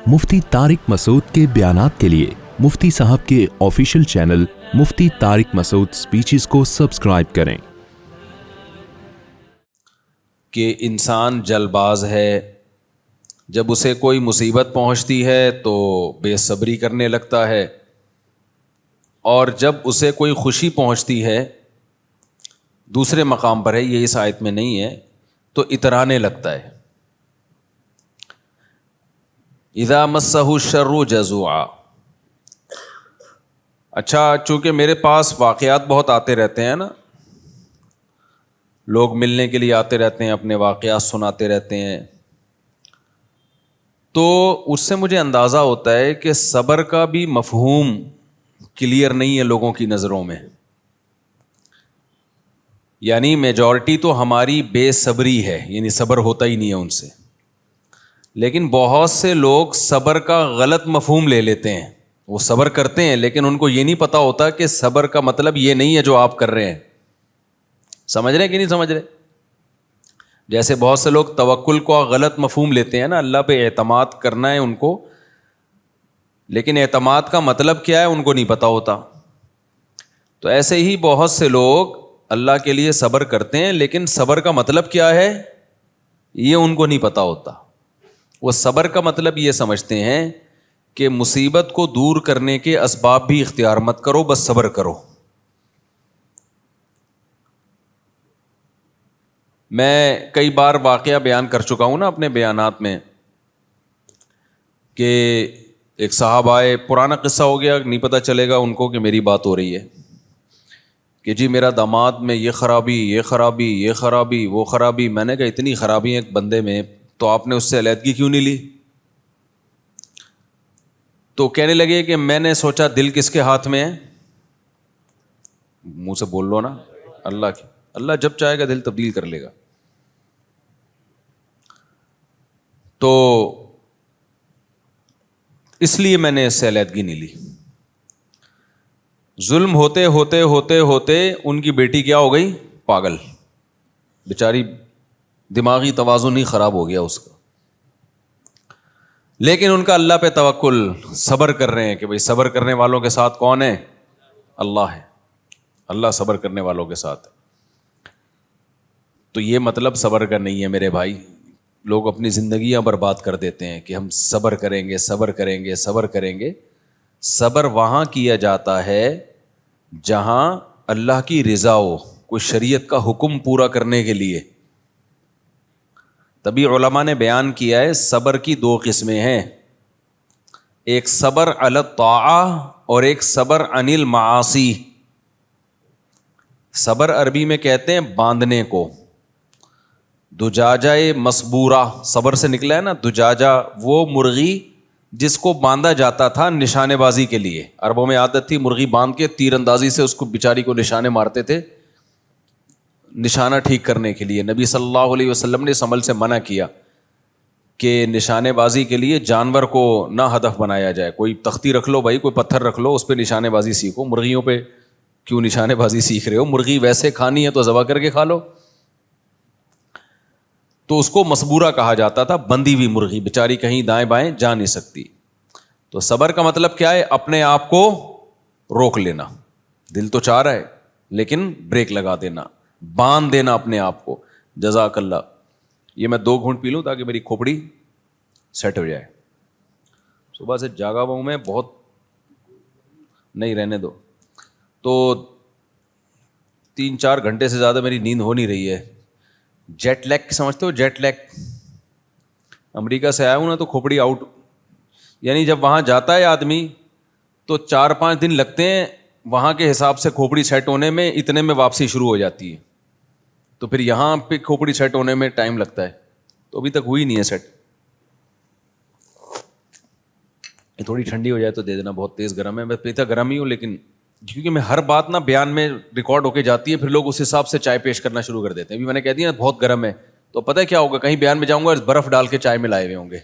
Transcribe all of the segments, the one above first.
مفتی طارق مسعود کے بیانات کے لیے مفتی صاحب کے آفیشیل چینل مفتی طارق مسعود سپیچز کو سبسکرائب کریں۔ کہ انسان جلد باز ہے، جب اسے کوئی مصیبت پہنچتی ہے تو بے صبری کرنے لگتا ہے، اور جب اسے کوئی خوشی پہنچتی ہے، دوسرے مقام پر ہے، یہ اس آیت میں نہیں ہے، تو اترانے لگتا ہے۔ اذا مسہ الشر جزوعا۔ اچھا، چونکہ میرے پاس واقعات بہت آتے رہتے ہیں نا، لوگ ملنے کے لیے آتے رہتے ہیں، اپنے واقعات سناتے رہتے ہیں، تو اس سے مجھے اندازہ ہوتا ہے کہ صبر کا بھی مفہوم کلیئر نہیں ہے لوگوں کی نظروں میں۔ یعنی میجورٹی تو ہماری بے صبری ہے، یعنی صبر ہوتا ہی نہیں ہے ان سے، لیکن بہت سے لوگ صبر کا غلط مفہوم لے لیتے ہیں۔ وہ صبر کرتے ہیں لیکن ان کو یہ نہیں پتا ہوتا کہ صبر کا مطلب یہ نہیں ہے جو آپ کر رہے ہیں۔ سمجھ رہے ہیں کہ نہیں سمجھ رہے؟ جیسے بہت سے لوگ توکل کو غلط مفہوم لیتے ہیں نا، اللہ پہ اعتماد کرنا ہے ان کو، لیکن اعتماد کا مطلب کیا ہے ان کو نہیں پتا ہوتا۔ تو ایسے ہی بہت سے لوگ اللہ کے لیے صبر کرتے ہیں، لیکن صبر کا مطلب کیا ہے یہ ان کو نہیں پتا ہوتا۔ وہ صبر کا مطلب یہ سمجھتے ہیں کہ مصیبت کو دور کرنے کے اسباب بھی اختیار مت کرو، بس صبر کرو۔ میں کئی بار واقعہ بیان کر چکا ہوں نا اپنے بیانات میں، کہ ایک صاحب آئے، پرانا قصہ ہو گیا، نہیں پتہ چلے گا ان کو کہ میری بات ہو رہی ہے، کہ جی میرا داماد میں یہ خرابی، یہ خرابی، یہ خرابی، وہ خرابی۔ میں نے کہا اتنی خرابی ایک بندے میں، تو آپ نے اس سے علیحدگی کیوں نہیں لی؟ تو کہنے لگے کہ میں نے سوچا دل کس کے ہاتھ میں ہے؟ منہ سے بول لو نا، اللہ کی۔ اللہ جب چاہے گا دل تبدیل کر لے گا۔ تو اس لیے میں نے اس سے علیحدگی نہیں لی۔ ظلم ہوتے ہوتے ہوتے ہوتے ان کی بیٹی کیا ہو گئی؟ پاگل، بیچاری دماغی توازن ہی خراب ہو گیا اس کا، لیکن ان کا اللہ پہ توکل، صبر کر رہے ہیں کہ بھئی صبر کرنے والوں کے ساتھ کون ہے؟ اللہ ہے، اللہ صبر کرنے والوں کے ساتھ۔ تو یہ مطلب صبر کا نہیں ہے میرے بھائی۔ لوگ اپنی زندگیاں برباد کر دیتے ہیں کہ ہم صبر کریں گے، صبر کریں گے، صبر کریں گے۔ صبر وہاں کیا جاتا ہے جہاں اللہ کی رضا ہو، کوئی شریعت کا حکم پورا کرنے کے لیے۔ تبھی علماء نے بیان کیا ہے صبر کی دو قسمیں ہیں، ایک صبر علی الطاعہ اور ایک صبر عن المعاصی۔ صبر عربی میں کہتے ہیں باندھنے کو، دجاجہ مسبورہ صبر سے نکلا ہے نا، دجاجہ وہ مرغی جس کو باندھا جاتا تھا نشانے بازی کے لیے۔ عربوں میں عادت تھی مرغی باندھ کے تیر اندازی سے اس کو بیچاری کو نشانے مارتے تھے، نشانہ ٹھیک کرنے کے لیے۔ نبی صلی اللہ علیہ وسلم نے اس عمل سے منع کیا کہ نشانے بازی کے لیے جانور کو نہ ہدف بنایا جائے۔ کوئی تختی رکھ لو بھائی، کوئی پتھر رکھ لو، اس پہ نشانے بازی سیکھو، مرغیوں پہ کیوں نشانے بازی سیکھ رہے ہو؟ مرغی ویسے کھانی ہے تو ذبح کر کے کھا لو۔ تو اس کو مسبورہ کہا جاتا تھا، بندھی ہوئی مرغی، بیچاری کہیں دائیں بائیں جا نہیں سکتی۔ تو صبر کا مطلب کیا ہے؟ اپنے آپ کو روک لینا، دل تو چاہ رہا ہے لیکن بریک لگا دینا، باندھ دینا اپنے آپ کو۔ جزاک اللہ۔ یہ میں 2 گھونٹ پی لوں تاکہ میری کھوپڑی سیٹ ہو جائے، صبح سے جاگا ہوا ہوں میں بہت، نہیں رہنے دو۔ تو 3-4 گھنٹے سے زیادہ میری نیند ہو نہیں رہی ہے۔ جیٹ لیگ سمجھتے ہو؟ جیٹ لیگ، امریکہ سے آیا ہوں نا تو کھوپڑی آؤٹ، یعنی جب وہاں جاتا ہے آدمی تو 4-5 دن لگتے ہیں وہاں کے حساب سے کھوپڑی سیٹ ہونے میں، اتنے میں واپسی شروع ہو جاتی ہے۔ تو پھر یہاں پہ کھوپڑی سیٹ ہونے میں ٹائم لگتا ہے، تو ابھی تک ہوئی نہیں ہے سیٹ۔ یہ تھوڑی ٹھنڈی ہو جائے تو دے دینا، بہت تیز گرم ہے۔ میں پیتا گرم ہی ہوں، لیکن کیونکہ میں ہر بات نا بیان میں ریکارڈ ہو کے جاتی ہے، پھر لوگ اس حساب سے چائے پیش کرنا شروع کر دیتے ہیں۔ ابھی میں نے کہہ دیا بہت گرم ہے، تو پتہ ہے کیا ہوگا؟ کہیں بیان میں جاؤں گا برف ڈال کے چائے میں لائے ہوئے ہوں گے،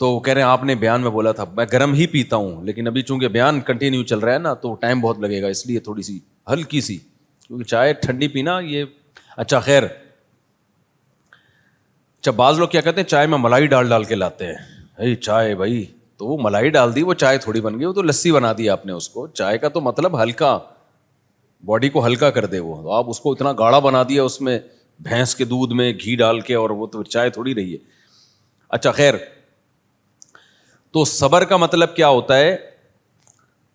تو وہ کہہ رہے ہیں آپ نے بیان میں بولا تھا۔ میں گرم ہی پیتا ہوں، لیکن ابھی چونکہ بیان کنٹینیو چل رہا ہے نا تو ٹائم بہت لگے گا، اس لیے تھوڑی سی ہلکی سی، کیونکہ چائے ٹھنڈی پینا یہ۔ اچھا خیر، اچھا بعض لوگ کیا کہتے ہیں چائے میں ملائی ڈال کے لاتے ہیں. بھائی چائے بھائی تو وہ ملائی ڈال دی وہ چائے تھوڑی بن گئی, وہ تو لسی بنا دی آپ نے اس کو. چائے کا تو مطلب ہلکا, باڈی کو ہلکا کر دے. وہ آپ اس کو اتنا گاڑھا بنا دیا اس میں بھینس کے دودھ میں گھی ڈال کے, اور وہ تو چائے تھوڑی رہی ہے. اچھا خیر, تو صبر کا مطلب کیا ہوتا ہے؟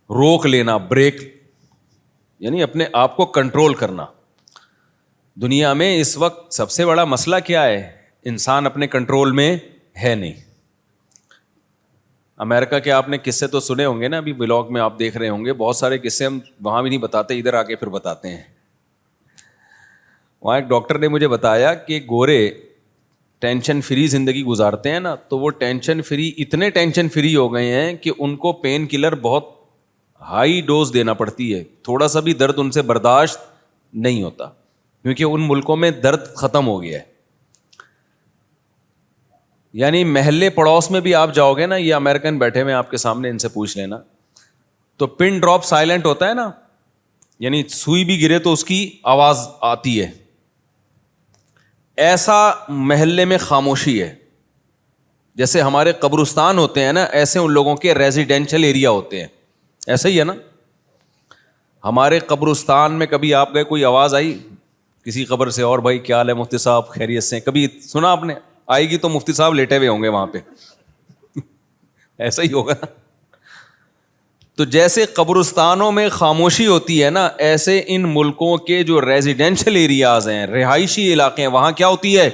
روک لینا, بریک, یعنی اپنے آپ کو کنٹرول کرنا. دنیا میں اس وقت سب سے بڑا مسئلہ کیا ہے؟ انسان اپنے کنٹرول میں ہے نہیں. امریکہ کے آپ نے قصے تو سنے ہوں گے نا, ابھی ولاگ میں آپ دیکھ رہے ہوں گے, بہت سارے قصے ہم وہاں بھی نہیں بتاتے, ادھر آ کے پھر بتاتے ہیں. وہاں ایک ڈاکٹر نے مجھے بتایا کہ گورے ٹینشن فری زندگی گزارتے ہیں نا, تو وہ ٹینشن فری, اتنے ٹینشن فری ہو گئے ہیں کہ ان کو پین کلر بہت ہائی ڈوز دینا پڑتی ہے, تھوڑا سا بھی درد ان سے برداشت نہیں ہوتا, کیونکہ ان ملکوں میں درد ختم ہو گیا ہے. یعنی محلے پڑوس میں بھی آپ جاؤ گے نا, یہ امریکن بیٹھے ہوئے آپ کے سامنے, ان سے پوچھ لینا, تو پن ڈراپ سائلنٹ ہوتا ہے نا, یعنی سوئی بھی گرے تو اس کی آواز آتی ہے. ایسا محلے میں خاموشی ہے. جیسے ہمارے قبرستان ہوتے ہیں نا, ایسے ان لوگوں کے ریزیڈینشل ایریا ہوتے ہیں. ایسا ہی ہے نا, ہمارے قبرستان میں کبھی آپ گئے, کوئی آواز آئی کسی قبر سے, اور بھائی کیا حال ہے مفتی صاحب خیریت سے, کبھی سنا آپ نے؟ آئے گی تو مفتی صاحب لیٹے ہوئے ہوں گے وہاں پہ. ایسا ہی ہوگا نا. تو جیسے قبرستانوں میں خاموشی ہوتی ہے نا, ایسے ان ملکوں کے جو ریزیڈینشل ایریاز ہیں, رہائشی علاقے ہیں, وہاں کیا ہوتی ہے؟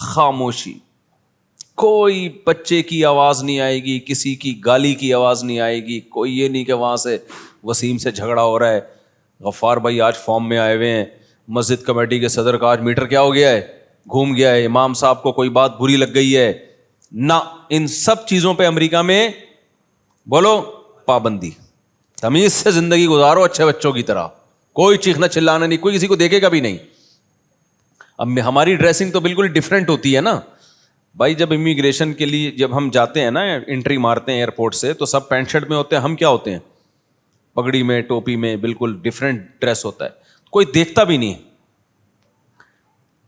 خاموشی. کوئی بچے کی آواز نہیں آئے گی, کسی کی گالی کی آواز نہیں آئے گی, کوئی یہ نہیں کہ وہاں سے وسیم سے جھگڑا ہو رہا ہے, غفار بھائی آج فارم میں آئے ہوئے ہیں, مسجد کمیٹی کے صدر کا آج میٹر کیا ہو گیا ہے, گھوم گیا ہے, امام صاحب کو کوئی بات بری لگ گئی ہے. نہ, ان سب چیزوں پہ امریکہ میں بولو پابندی. تمیز سے زندگی گزارو اچھے بچوں کی طرح, کوئی چیخنا چلانا نہیں, کوئی کسی کو دیکھے گا بھی نہیں. اب ہماری ڈریسنگ تو بالکل ڈفرینٹ ہوتی ہے نا بھائی. جب امیگریشن کے لیے جب ہم جاتے ہیں نا, انٹری مارتے ہیں ایئرپورٹ سے, تو سب پینٹ شرٹ میں ہوتے ہیں, ہم کیا ہوتے ہیں؟ پگڑی میں, ٹوپی میں, بالکل ڈفرینٹ ڈریس ہوتا ہے. کوئی دیکھتا بھی نہیں,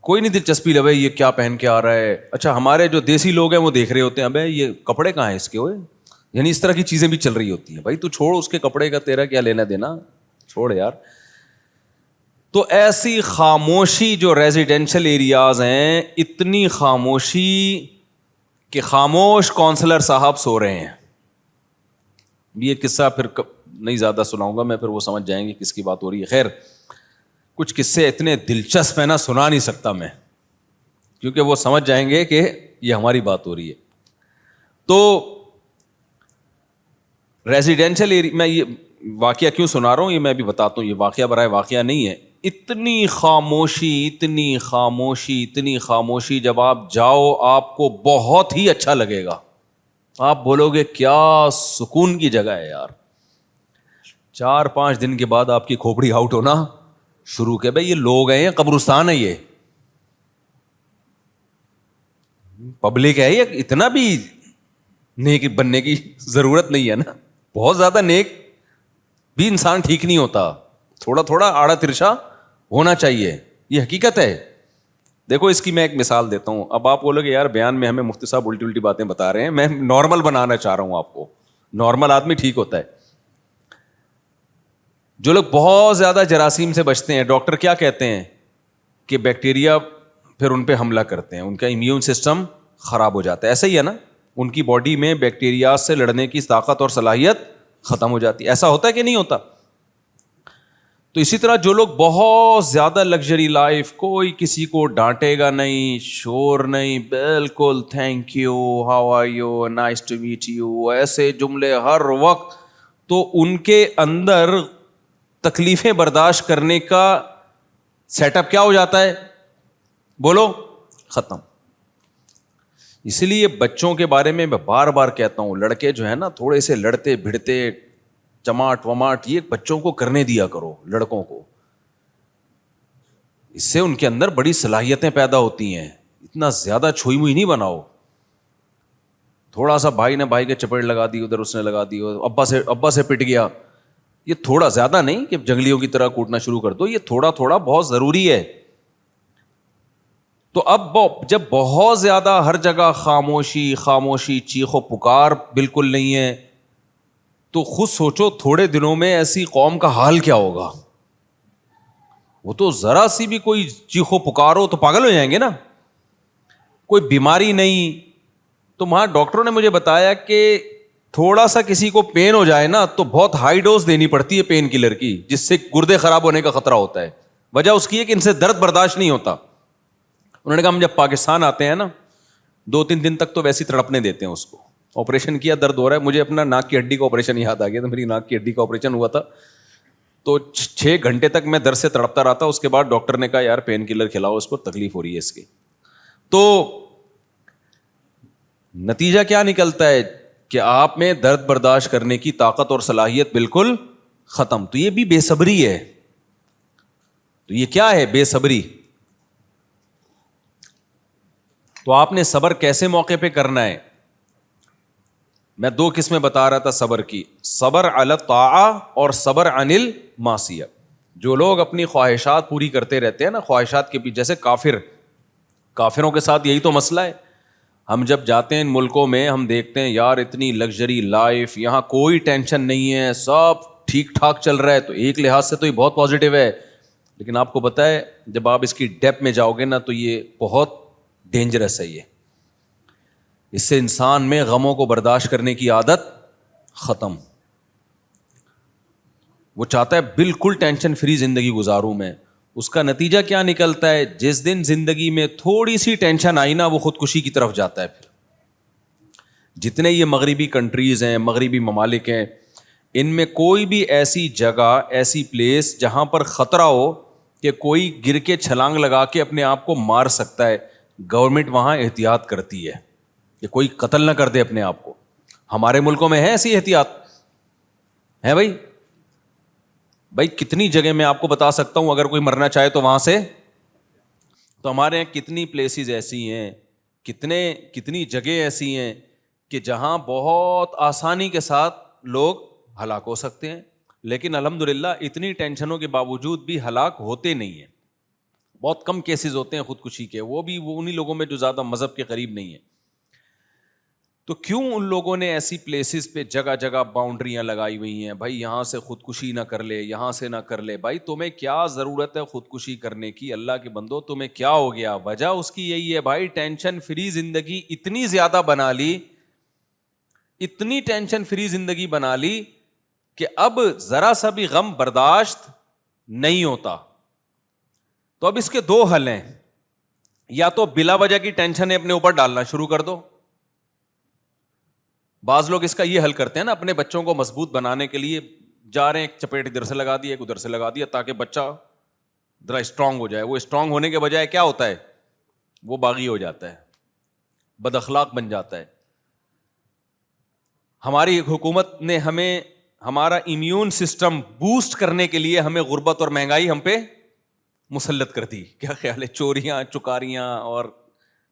کوئی نہیں دلچسپی لے بھائی یہ کیا پہن کے آ رہا ہے. اچھا ہمارے جو دیسی لوگ ہیں وہ دیکھ رہے ہوتے ہیں, ابے یہ کپڑے کہاں ہیں اس کے ہوئے, یعنی اس طرح کی چیزیں بھی چل رہی ہوتی ہیں. بھائی تو چھوڑ اس کے کپڑے کا, تیرا کیا لینا دینا, چھوڑ یار. تو ایسی خاموشی جو ریزیڈینشل ایریاز ہیں, اتنی خاموشی کہ خاموش کونسلر صاحب سو رہے ہیں. یہ قصہ پھر نہیں زیادہ سناؤں گا میں, پھر وہ سمجھ جائیں گے کس کی بات ہو رہی ہے. خیر, کچھ قصے اتنے دلچسپ ہیں نا, سنا نہیں سکتا میں, کیونکہ وہ سمجھ جائیں گے کہ یہ ہماری بات ہو رہی ہے. تو ریزیڈینشل ایریا, میں یہ واقعہ کیوں سنا رہا ہوں یہ میں بھی بتاتا ہوں, یہ واقعہ برائے واقعہ نہیں ہے. اتنی خاموشی, اتنی خاموشی, اتنی خاموشی, جب آپ جاؤ آپ کو بہت ہی اچھا لگے گا. آپ بولو گے کیا سکون کی جگہ ہے یار. 4-5 دن کے بعد آپ کی کھوپڑی آؤٹ ہونا شروع کہ بھائی یہ لوگ ہیں, یہ قبرستان ہے, یہ پبلک ہے, یہ اتنا بھی نیک بننے کی ضرورت نہیں ہے نا. بہت زیادہ نیک بھی انسان ٹھیک نہیں ہوتا, تھوڑا تھوڑا آڑا ترچھا ہونا چاہیے, یہ حقیقت ہے. دیکھو اس کی میں ایک مثال دیتا ہوں. اب آپ بولو گے یار بیان میں ہمیں مفتی صاحب الٹی الٹی باتیں بتا رہے ہیں, میں نارمل بنانا چاہ رہا ہوں آپ کو. نارمل آدمی ٹھیک ہوتا ہے. جو لوگ بہت زیادہ جراثیم سے بچتے ہیں, ڈاکٹر کیا کہتے ہیں کہ بیکٹیریا پھر ان پہ حملہ کرتے ہیں, ان کا امیون سسٹم خراب ہو جاتا ہے. ایسا ہی ہے نا, ان کی باڈی میں بیکٹیریا سے لڑنے کی طاقت اور صلاحیت ختم ہو جاتی ہے. ایسا ہوتا ہے کہ نہیں ہوتا؟ تو اسی طرح جو لوگ بہت زیادہ لگژری لائف, کوئی کسی کو ڈانٹے گا نہیں, شور نہیں, بالکل thank you, how are you, nice to meet you, ایسے جملے ہر وقت, تو ان کے اندر تکلیفیں برداشت کرنے کا سیٹ اپ کیا ہو جاتا ہے؟ بولو, ختم. اسی لیے بچوں کے بارے میں بار بار کہتا ہوں, لڑکے جو ہے نا تھوڑے سے لڑتے بھڑتے, چماٹ وماٹ, یہ بچوں کو کرنے دیا کرو, لڑکوں کو. اس سے ان کے اندر بڑی صلاحیتیں پیدا ہوتی ہیں. اتنا زیادہ چھوئی موئی نہیں بناؤ. تھوڑا سا بھائی نے بھائی کے چپیٹ لگا دی, ادھر اس نے لگا دی, ابا سے پٹ گیا, یہ تھوڑا زیادہ نہیں کہ جنگلیوں کی طرح کوٹنا شروع کر دو, یہ تھوڑا تھوڑا بہت ضروری ہے. تو اب جب بہت زیادہ ہر جگہ خاموشی خاموشی، چیخ و پکار بالکل نہیں ہے، تو خود سوچو تھوڑے دنوں میں ایسی قوم کا حال کیا ہوگا. وہ تو ذرا سی بھی کوئی چیخ و پکار ہو تو پاگل ہو جائیں گے نا. کوئی بیماری نہیں تو وہاں ڈاکٹروں نے مجھے بتایا کہ تھوڑا سا کسی کو پین ہو جائے نا تو بہت ہائی ڈوز دینی پڑتی ہے پین کلر کی، جس سے گردے خراب ہونے کا خطرہ ہوتا ہے. وجہ اس کی ہے کہ ان سے درد برداشت نہیں ہوتا. انہوں نے کہا ہم جب پاکستان آتے ہیں نا 2-3 دن تک تو ویسے ہی تڑپنے دیتے ہیں اس کو. آپریشن کیا، درد ہو رہا ہے. مجھے اپنا ناک کی ہڈی کا آپریشن یاد آ گیا تھا. میری ناک کی ہڈی کا آپریشن ہوا تھا تو 6 گھنٹے تک میں درد سے تڑپتا رہا تھا. اس کے بعد ڈاکٹر نے کہا یار پین کلر کھلاؤ، اس کو تکلیف ہو رہی ہے اس کی. تو نتیجہ کیا نکلتا ہے کہ آپ میں درد برداشت کرنے کی طاقت اور صلاحیت بالکل ختم. تو یہ بھی بے صبری ہے. تو یہ کیا ہے؟ بے صبری. تو آپ نے صبر کیسے موقع پہ کرنا ہے؟ میں 2 قسمیں بتا رہا تھا صبر کی، صبر علی الطاعہ اور صبر عن المعصیہ. جو لوگ اپنی خواہشات پوری کرتے رہتے ہیں نا، خواہشات کے پیچھے، جیسے کافروں کے ساتھ یہی تو مسئلہ ہے. ہم جب جاتے ہیں ان ملکوں میں ہم دیکھتے ہیں یار اتنی لگژری لائف، یہاں کوئی ٹینشن نہیں ہے، سب ٹھیک ٹھاک چل رہا ہے. تو ایک لحاظ سے تو یہ بہت پازیٹیو ہے، لیکن آپ کو پتہ ہے جب آپ اس کی ڈیپ میں جاؤ گے نا تو یہ بہت ڈینجرس ہے. یہ اس سے انسان میں غموں کو برداشت کرنے کی عادت ختم. وہ چاہتا ہے بالکل ٹینشن فری زندگی گزاروں میں. اس کا نتیجہ کیا نکلتا ہے؟ جس دن زندگی میں تھوڑی سی ٹینشن آئی نا وہ خودکشی کی طرف جاتا ہے. پھر جتنے یہ مغربی کنٹریز ہیں، مغربی ممالک ہیں، ان میں کوئی بھی ایسی جگہ، ایسی پلیس جہاں پر خطرہ ہو کہ کوئی گر کے چھلانگ لگا کے اپنے آپ کو مار سکتا ہے، گورنمنٹ وہاں احتیاط کرتی ہے کہ کوئی قتل نہ کر دے اپنے آپ کو. ہمارے ملکوں میں ہے ایسی احتیاط؟ ہے بھائی کتنی جگہ میں آپ کو بتا سکتا ہوں، اگر کوئی مرنا چاہے تو وہاں سے. تو ہمارے یہاں کتنی پلیسز ایسی ہیں، کتنی جگہ ایسی ہیں کہ جہاں بہت آسانی کے ساتھ لوگ ہلاک ہو سکتے ہیں، لیکن الحمدللہ اتنی ٹینشنوں کے باوجود بھی ہلاک ہوتے نہیں ہیں. بہت کم کیسز ہوتے ہیں خودکشی کے، وہ بھی انہی لوگوں میں جو زیادہ مذہب کے قریب نہیں ہیں. تو کیوں ان لوگوں نے ایسی پلیسز پہ جگہ جگہ باؤنڈریاں لگائی ہوئی ہیں؟ بھائی یہاں سے خودکشی نہ کر لے، یہاں سے نہ کر لے. بھائی تمہیں کیا ضرورت ہے خودکشی کرنے کی؟ اللہ کے بندو تمہیں کیا ہو گیا؟ وجہ اس کی یہی ہے بھائی ٹینشن فری زندگی اتنی زیادہ بنا لی، اتنی ٹینشن فری زندگی بنا لی کہ اب ذرا سا بھی غم برداشت نہیں ہوتا. تو اب اس کے 2 حل ہیں. یا تو بلا وجہ کی ٹینشن اپنے اوپر ڈالنا شروع کر دو. بعض لوگ اس کا یہ حل کرتے ہیں نا، اپنے بچوں کو مضبوط بنانے کے لیے جا رہے ہیں، ایک چپیٹ ادھر سے لگا دیا، ایک ادھر سے لگا دیا، تاکہ بچہ ذرا اسٹرانگ ہو جائے. وہ اسٹرانگ ہونے کے بجائے کیا ہوتا ہے؟ وہ باغی ہو جاتا ہے، بد اخلاق بن جاتا ہے. ہماری حکومت نے ہمیں ہمارا امیون سسٹم بوسٹ کرنے کے لیے ہمیں غربت اور مہنگائی ہم پہ مسلط کر دی. کیا خیال ہے؟ چوریاں چکاریاں اور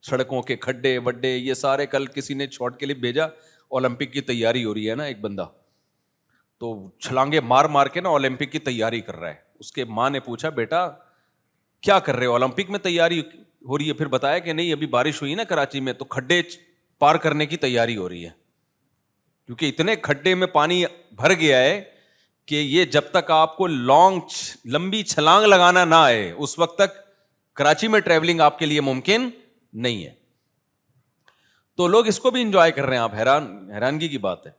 سڑکوں کے کھڈے وڈے یہ سارے. کل کسی نے شارٹ کلپ بھیجا، اولمپک کی تیاری ہو رہی ہے نا، ایک بندہ تو چھلانگے مار مار کے نا اولمپک کی تیاری کر رہا ہے. اس کے ماں نے پوچھا بیٹا کیا کر رہے ہو؟ اولمپک میں تیاری ہو رہی ہے. پھر بتایا کہ نہیں ابھی بارش ہوئی نا کراچی میں تو کھڈے پار کرنے کی تیاری ہو رہی ہے، کیونکہ اتنے کھڈے میں پانی بھر گیا ہے کہ یہ جب تک آپ کو لمبی چھلانگ لگانا نہ آئے اس وقت تک کراچی میں ٹریولنگ آپ کے لیے ممکن نہیں ہے. تو لوگ اس کو بھی انجوائے کر رہے ہیں. آپ حیرانگی کی بات ہے.